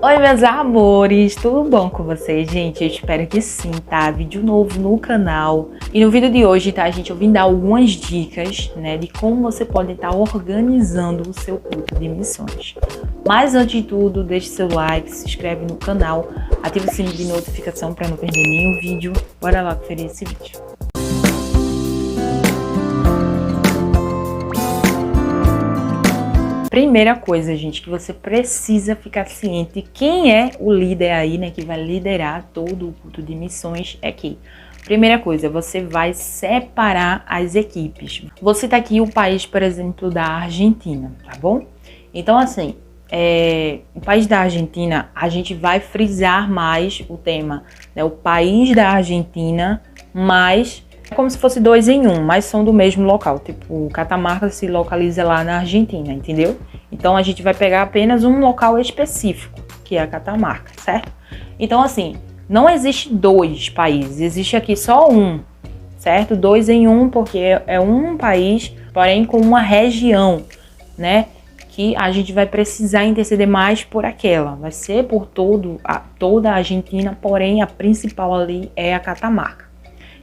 Oi, meus amores, tudo bom com vocês, gente? Eu espero que sim, tá? Vídeo novo no canal. E no vídeo de hoje, tá, gente, eu vim dar algumas dicas, né, de como você pode estar organizando o seu culto de missões. Mas antes de tudo, deixe seu like, se inscreve no canal, ativa o sininho de notificação para não perder nenhum vídeo. Bora lá conferir esse vídeo. Primeira coisa, gente, que você precisa ficar ciente quem é o líder aí, né, que vai liderar todo o culto de missões é que, primeira coisa, você vai separar as equipes. Vou citar aqui o país, por exemplo, da Argentina, tá bom? Então, assim, o país da Argentina, a gente vai frisar mais o tema, né, o país da Argentina, mas é como se fosse 2 em 1, mas são do mesmo local. Tipo, Catamarca se localiza lá na Argentina, entendeu? Então a gente vai pegar apenas um local específico, que é a Catamarca, certo? Então, assim, não existe 2 países, existe aqui só um, certo? 2 em 1, porque é um país, porém com uma região, né? Que a gente vai precisar interceder mais por aquela. Vai ser por toda a Argentina, porém a principal ali é a Catamarca.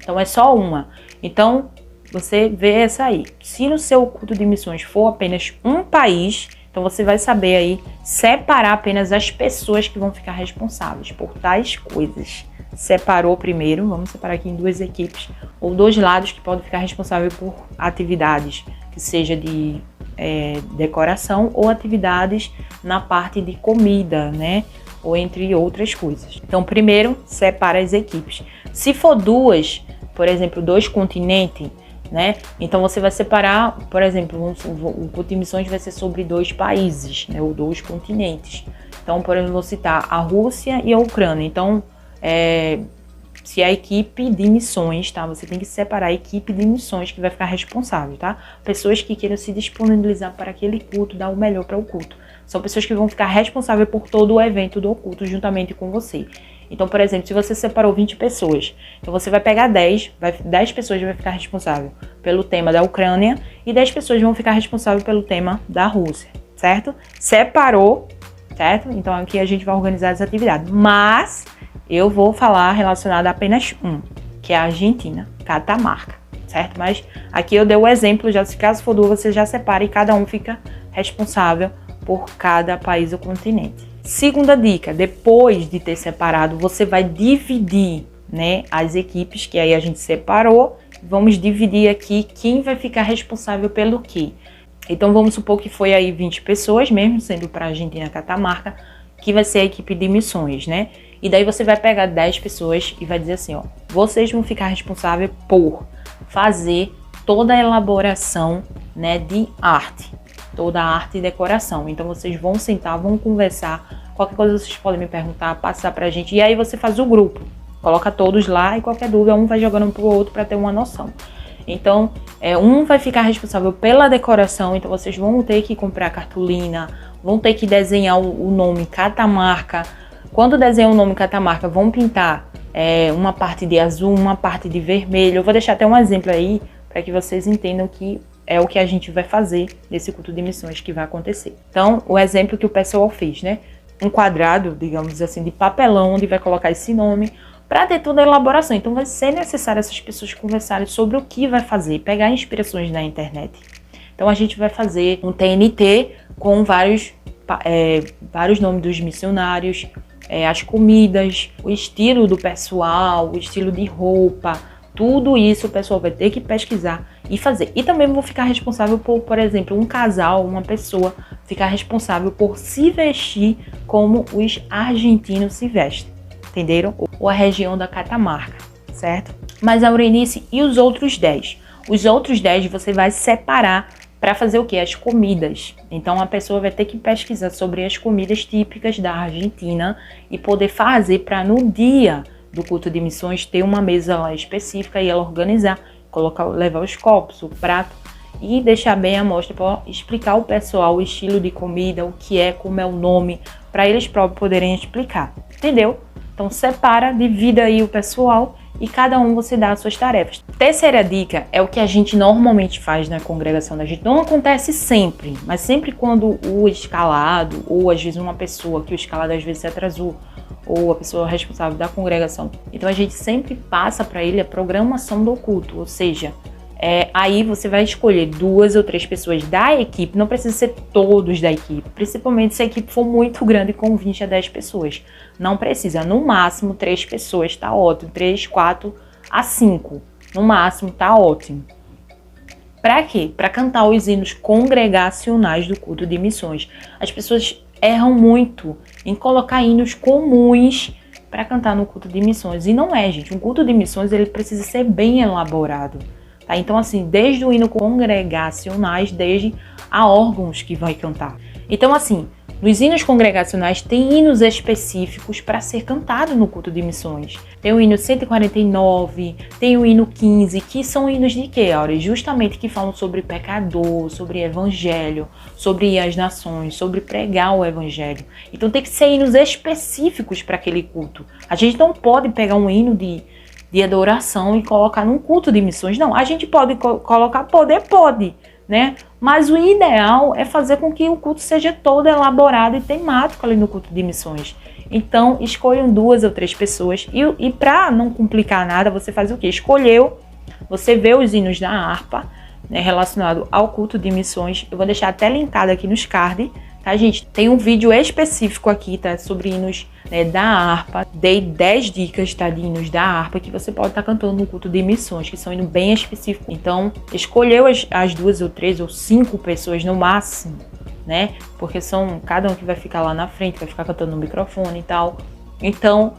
Então é só uma. Então você vê essa aí. Se no seu culto de missões for apenas um país, então você vai saber aí separar apenas as pessoas que vão ficar responsáveis por tais coisas. Separou primeiro, vamos separar aqui em 2 equipes, ou 2 lados que podem ficar responsáveis por atividades, que seja de decoração ou atividades na parte de comida, né? Ou entre outras coisas. Então primeiro separa as equipes. Se for 2, por exemplo, 2 continentes, né? Então você vai separar, por exemplo, o culto de missões vai ser sobre 2 países, né? Ou 2 continentes. Então, por exemplo, vou citar a Rússia e a Ucrânia. Então, se a equipe de missões, tá? Você tem que separar a equipe de missões que vai ficar responsável, tá? Pessoas que queiram se disponibilizar para aquele culto, dar o melhor para o culto. São pessoas que vão ficar responsáveis por todo o evento do culto juntamente com você. Então, por exemplo, se você separou 20 pessoas, então você vai pegar 10 pessoas vão ficar responsáveis pelo tema da Ucrânia e 10 pessoas vão ficar responsáveis pelo tema da Rússia, certo? Separou, certo? Então aqui a gente vai organizar as atividades, mas eu vou falar relacionado a apenas um, que é a Argentina, Catamarca, certo? Mas aqui eu dei o exemplo, já se caso for 2, você já separa e cada um fica responsável por cada país ou continente. Segunda dica, depois de ter separado, você vai dividir, né, as equipes que aí a gente separou. Vamos dividir aqui quem vai ficar responsável pelo quê. Então vamos supor que foi aí 20 pessoas, mesmo sendo para a Argentina, Catamarca, que vai ser a equipe de missões, né? E daí você vai pegar 10 pessoas e vai dizer assim, ó, vocês vão ficar responsáveis por fazer toda a elaboração, né, de arte. Toda a arte e decoração. Então vocês vão sentar, vão conversar, qualquer coisa vocês podem me perguntar, passar pra gente, e aí você faz o grupo, coloca todos lá e qualquer dúvida um vai jogando pro outro para ter uma noção. Então um vai ficar responsável pela decoração, então vocês vão ter que comprar cartolina, vão ter que desenhar o nome Catamarca. Quando desenhar o nome Catamarca, vão pintar uma parte de azul, uma parte de vermelho. Eu vou deixar até um exemplo aí para que vocês entendam que é o que a gente vai fazer nesse culto de missões que vai acontecer. Então, o exemplo que o pessoal fez, né? Um quadrado, digamos assim, de papelão, onde vai colocar esse nome, para ter toda a elaboração. Então, vai ser necessário essas pessoas conversarem sobre o que vai fazer, pegar inspirações na internet. Então, a gente vai fazer um TNT com vários nomes dos missionários, as comidas, o estilo do pessoal, o estilo de roupa. Tudo isso o pessoal vai ter que pesquisar e fazer. E também vou ficar responsável por exemplo, um casal, uma pessoa, ficar responsável por se vestir como os argentinos se vestem, entenderam? Ou a região da Catamarca, certo? Mas, Aurenice, e os outros 10? Os outros 10 você vai separar para fazer o quê? As comidas. Então a pessoa vai ter que pesquisar sobre as comidas típicas da Argentina e poder fazer para no dia do culto de missões ter uma mesa lá específica e ela organizar, levar os copos, o prato e deixar bem a mostra para explicar ao pessoal o estilo de comida, o que é, como é o nome, para eles próprios poderem explicar, entendeu? Então separa, divida aí o pessoal e cada um você dá as suas tarefas. Terceira dica é o que a gente normalmente faz na congregação da gente. Não acontece sempre, mas sempre quando o escalado, ou às vezes uma pessoa que o escalado às vezes se atrasou, ou a pessoa responsável da congregação. Então a gente sempre passa para ele a programação do culto, ou seja, aí você vai escolher 2 ou 3 pessoas da equipe, não precisa ser todos da equipe, principalmente se a equipe for muito grande com 20 a 10 pessoas. Não precisa, no máximo 3 pessoas tá ótimo, 3, 4 a 5, no máximo tá ótimo. Para quê? Para cantar os hinos congregacionais do culto de missões. As pessoas erram muito em colocar hinos comuns para cantar no culto de missões, e não é, gente. Um culto de missões ele precisa ser bem elaborado. Tá? Então, assim, desde o hino congregacionais, desde a órgãos que vai cantar. Então, assim, nos hinos congregacionais tem hinos específicos para ser cantado no culto de missões. Tem o hino 149, tem o hino 15, que são hinos de quê, Aurea? Justamente que falam sobre pecador, sobre evangelho, sobre ir às nações, sobre pregar o evangelho. Então tem que ser hinos específicos para aquele culto. A gente não pode pegar um hino de adoração e colocar num culto de missões. Não, a gente pode colocar, pode, né? Mas o ideal é fazer com que o culto seja todo elaborado e temático ali no culto de missões. Então, escolham 2 ou 3 pessoas e para não complicar nada, você faz o quê? Escolheu, você vê os hinos da harpa, né, relacionado ao culto de missões. Eu vou deixar até linkado aqui nos card, tá, gente? Tem um vídeo específico aqui, tá, sobre hinos, né, da harpa. Dei 10 dicas, tá, de hinos da harpa que você pode estar cantando no culto de missões, que são hinos bem específicos. Então, escolheu as 2 ou 3 ou 5 pessoas no máximo, né? Porque são cada um que vai ficar lá na frente, vai ficar cantando no microfone e tal. Então,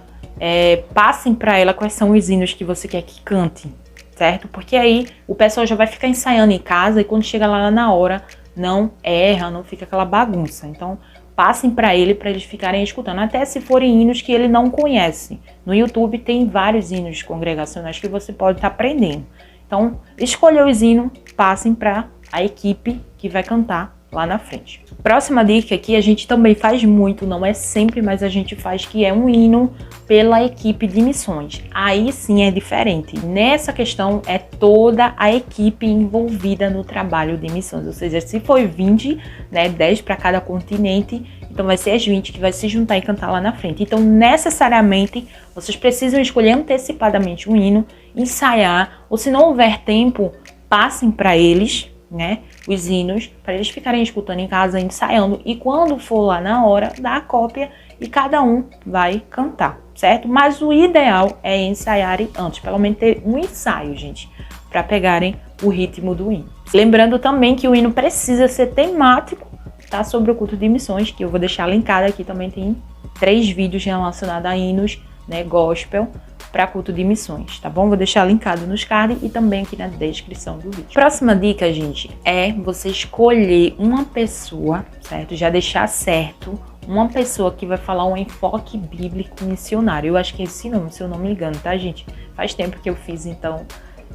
passem para ela quais são os hinos que você quer que cante, certo? Porque aí o pessoal já vai ficar ensaiando em casa e quando chega lá na hora, não erra, não fica aquela bagunça. Então, passem para eles ficarem escutando, até se forem hinos que ele não conhece. No YouTube tem vários hinos congregacionais que você pode estar aprendendo. Então, escolheu os hinos, passem para a equipe que vai cantar lá na frente. Próxima dica que a gente também faz muito, não é sempre, mas a gente faz, que é um hino pela equipe de missões. Aí sim é diferente. Nessa questão é toda a equipe envolvida no trabalho de missões, ou seja, se for 20, né, 10 para cada continente, então vai ser as 20 que vai se juntar e cantar lá na frente. Então, necessariamente, vocês precisam escolher antecipadamente um hino, ensaiar, ou se não houver tempo, passem para eles, né, os hinos, para eles ficarem escutando em casa, ensaiando, e quando for lá na hora, dá a cópia e cada um vai cantar, certo? Mas o ideal é ensaiarem antes, pelo menos ter um ensaio, gente, para pegarem o ritmo do hino. Lembrando também que o hino precisa ser temático, tá? Sobre o culto de missões, que eu vou deixar linkado aqui, também tem 3 vídeos relacionados a hinos, né, gospel, para culto de missões, tá bom? Vou deixar linkado nos cards e também aqui na descrição do vídeo. Próxima dica, gente, é você escolher uma pessoa, certo? Já deixar certo uma pessoa que vai falar um enfoque bíblico missionário. Eu acho que é esse nome, se eu não me engano, tá, gente? Faz tempo que eu fiz, então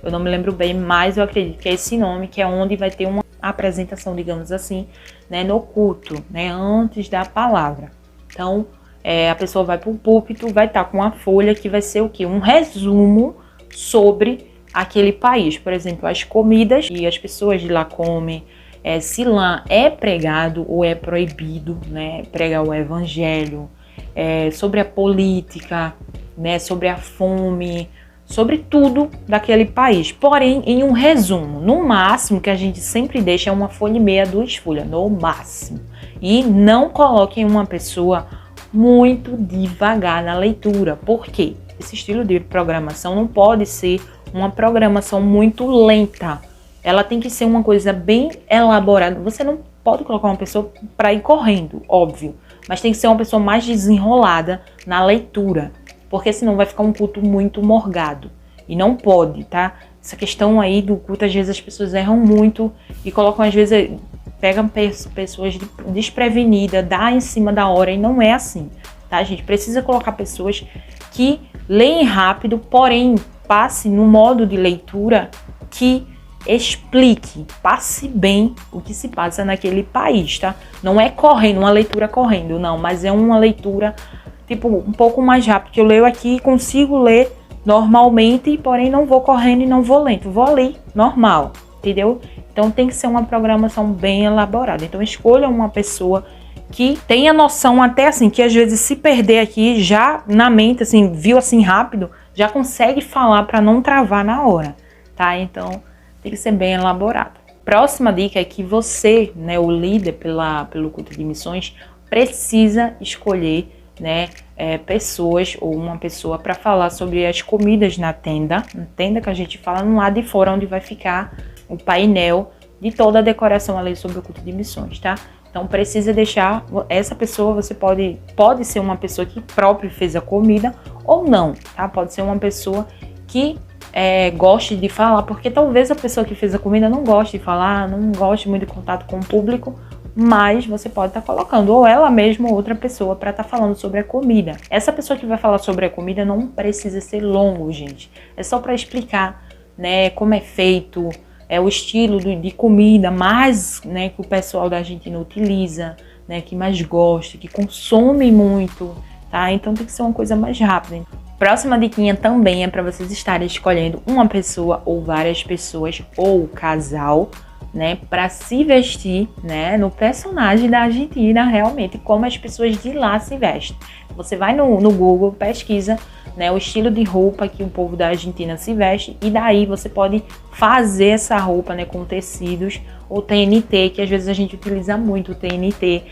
eu não me lembro bem, mas eu acredito que é esse nome, que é onde vai ter uma apresentação, digamos assim, né, no culto, né, antes da palavra. Então, a pessoa vai para o púlpito, vai estar com uma folha que vai ser o quê? Um resumo sobre aquele país. Por exemplo, as comidas que as pessoas de lá comem, se lá é pregado ou é proibido, né, pregar o evangelho, sobre a política, né, sobre a fome, sobre tudo daquele país. Porém, em um resumo, no máximo que a gente sempre deixa é uma folha e meia, 2 folhas, no máximo. E não coloquem uma pessoa muito devagar na leitura. Por quê? Esse estilo de programação não pode ser uma programação muito lenta. Ela tem que ser uma coisa bem elaborada. Você não pode colocar uma pessoa para ir correndo, óbvio. Mas tem que ser uma pessoa mais desenrolada na leitura. Porque senão vai ficar um culto muito morgado. E não pode, tá? Essa questão aí do culto, às vezes as pessoas erram muito e colocam, às vezes, pegam pessoas desprevenidas, dá em cima da hora, e não é assim, tá? A gente precisa colocar pessoas que leem rápido, porém passe no modo de leitura que explique, passe bem o que se passa naquele país, tá? Não é correndo, uma leitura correndo, não, mas é uma leitura tipo um pouco mais rápido, que eu leio aqui e consigo ler normalmente, porém não vou correndo e não vou lento, vou ali, normal, entendeu? Então tem que ser uma programação bem elaborada. Então escolha uma pessoa que tenha noção até assim, que às vezes se perder aqui, já na mente, assim, viu assim rápido, já consegue falar para não travar na hora, tá? Então tem que ser bem elaborado. Próxima dica é que você, né, o líder pelo culto de missões, precisa escolher, né, pessoas ou uma pessoa para falar sobre as comidas na tenda que a gente fala no lado de fora, onde vai ficar o painel de toda a decoração ali sobre o culto de missões, tá? Então precisa deixar essa pessoa, você pode ser uma pessoa que próprio fez a comida ou não, tá? Pode ser uma pessoa que goste de falar, porque talvez a pessoa que fez a comida não goste de falar, não goste muito de contato com o público, mas você pode estar colocando, ou ela mesma ou outra pessoa, para estar falando sobre a comida. Essa pessoa que vai falar sobre a comida não precisa ser longo, gente. É só para explicar, né, como é feito, o estilo de comida mais, né, que o pessoal da Argentina utiliza, né, que mais gosta, que consome muito, tá? Então tem que ser uma coisa mais rápida. Próxima diquinha também é para vocês estarem escolhendo uma pessoa ou várias pessoas ou casal, né, para se vestir, né, no personagem da Argentina, realmente, como as pessoas de lá se vestem. Você vai no Google, pesquisa, né, o estilo de roupa que o povo da Argentina se veste, e daí você pode fazer essa roupa, né, com tecidos ou TNT, que às vezes a gente utiliza muito o TNT.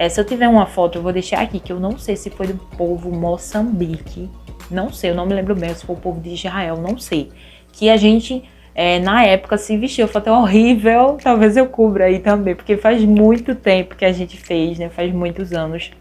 Se eu tiver uma foto, eu vou deixar aqui, que eu não sei se foi do povo Moçambique, não sei, eu não me lembro bem, se foi o povo de Israel, não sei, que a gente na época se vestiu, foi até horrível, talvez eu cubra aí também, porque faz muito tempo que a gente fez, né, faz muitos anos.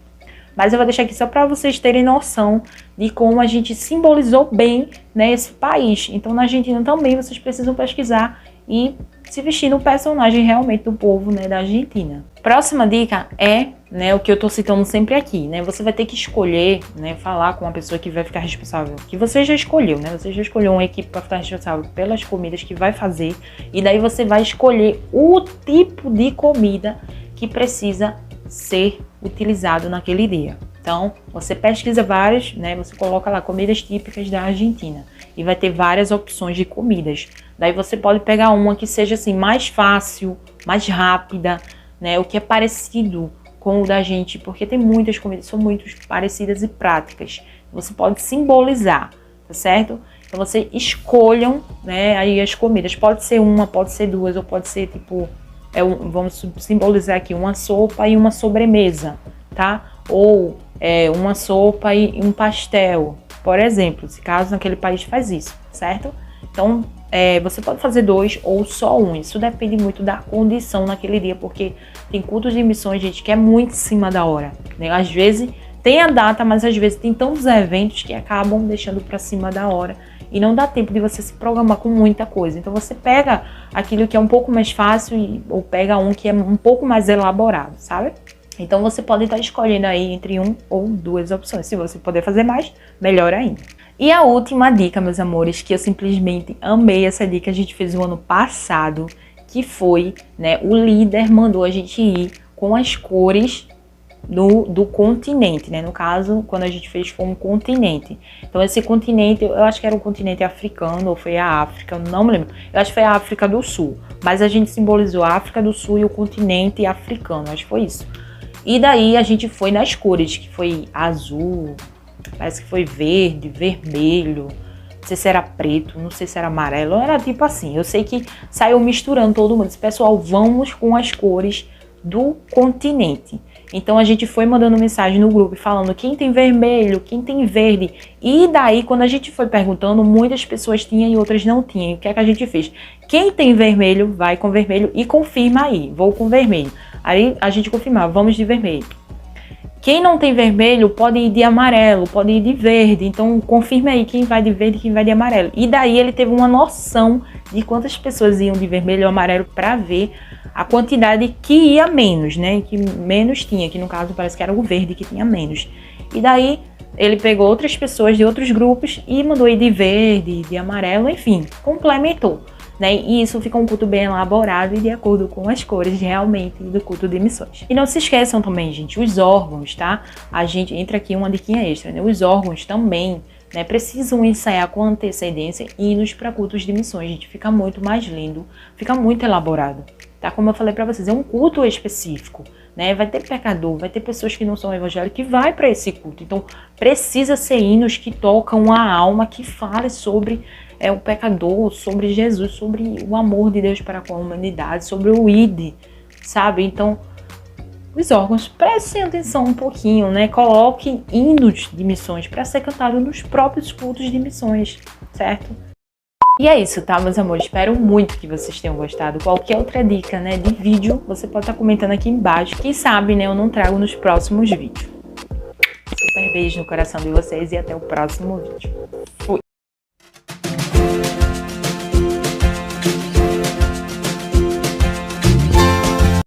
Mas eu vou deixar aqui só para vocês terem noção de como a gente simbolizou bem, né, esse país. Então na Argentina também vocês precisam pesquisar e se vestir no personagem realmente do povo, né, da Argentina. Próxima dica é, né, o que eu tô citando sempre aqui, né? Você vai ter que escolher, né, falar com uma pessoa que vai ficar responsável, que você já escolheu, né? Você já escolheu uma equipe para ficar responsável pelas comidas que vai fazer, e daí você vai escolher o tipo de comida que precisa ser utilizado naquele dia. Então, você pesquisa várias, né? Você coloca lá comidas típicas da Argentina e vai ter várias opções de comidas. Daí você pode pegar uma que seja assim mais fácil, mais rápida, né? O que é parecido com o da gente, porque tem muitas comidas, são muito parecidas e práticas. Você pode simbolizar, tá certo? Então você escolham, né, aí as comidas. Pode ser uma, pode ser duas, ou pode ser tipo, vamos simbolizar aqui, uma sopa e uma sobremesa, tá? Ou uma sopa e um pastel, por exemplo, se caso naquele país faz isso, certo? Então você pode fazer dois ou só um, isso depende muito da condição naquele dia, porque tem cultos de missões, gente, que é muito em cima da hora, né? Às vezes tem a data, mas às vezes tem tantos eventos que acabam deixando para cima da hora e não dá tempo de você se programar com muita coisa. Então você pega aquilo que é um pouco mais fácil ou pega um que é um pouco mais elaborado, sabe? Então você pode estar escolhendo aí entre um ou duas opções. Se você puder fazer mais, melhor ainda. E a última dica, meus amores, que eu simplesmente amei essa dica, a gente fez no ano passado, que foi, né, o líder mandou a gente ir com as cores do continente, né? No caso, quando a gente fez foi um continente. Então esse continente, eu acho que era um continente africano, ou foi a África, eu não me lembro. Eu acho que foi a África do Sul, mas a gente simbolizou a África do Sul e o continente africano, acho que foi isso. E daí a gente foi nas cores, que foi azul, parece que foi verde, vermelho, não sei se era preto, não sei se era amarelo, era tipo assim. Eu sei que saiu misturando todo mundo. Disse, pessoal, vamos com as cores do continente. Então a gente foi mandando mensagem no grupo falando quem tem vermelho, quem tem verde. E daí quando a gente foi perguntando, muitas pessoas tinham e outras não tinham. O que é que a gente fez? Quem tem vermelho, vai com vermelho e confirma aí, vou com vermelho. Aí a gente confirmava, vamos de vermelho. Quem não tem vermelho pode ir de amarelo, pode ir de verde. Então confirme aí quem vai de verde e quem vai de amarelo. E daí ele teve uma noção de quantas pessoas iam de vermelho ou amarelo para ver a quantidade que ia menos, né? Que menos tinha, que no caso parece que era o verde que tinha menos. E daí ele pegou outras pessoas de outros grupos e mandou ir de verde, de amarelo, enfim, complementou. Né? E isso fica um culto bem elaborado e de acordo com as cores realmente do culto de missões. E não se esqueçam também, gente, os órgãos, tá? A gente entra aqui uma diquinha extra, né? Os órgãos também né? Precisam ensaiar com antecedência hinos para cultos de missões, gente. Fica muito mais lindo, fica muito elaborado, tá? Como eu falei para vocês, é um culto específico, né? Vai ter pecador, vai ter pessoas que não são evangélicas que vai para esse culto. Então, precisa ser hinos que tocam a alma, que fale sobre o pecador, sobre Jesus, sobre o amor de Deus para com a humanidade, sobre o ID, sabe? Então, os órgãos, prestem atenção um pouquinho, né? Coloquem hinos de missões para ser cantado nos próprios cultos de missões, certo? E é isso, tá, meus amores? Espero muito que vocês tenham gostado. Qualquer outra dica, né, de vídeo, você pode estar comentando aqui embaixo. Quem sabe, né, eu não trago nos próximos vídeos. Super beijo no coração de vocês e até o próximo vídeo. Fui!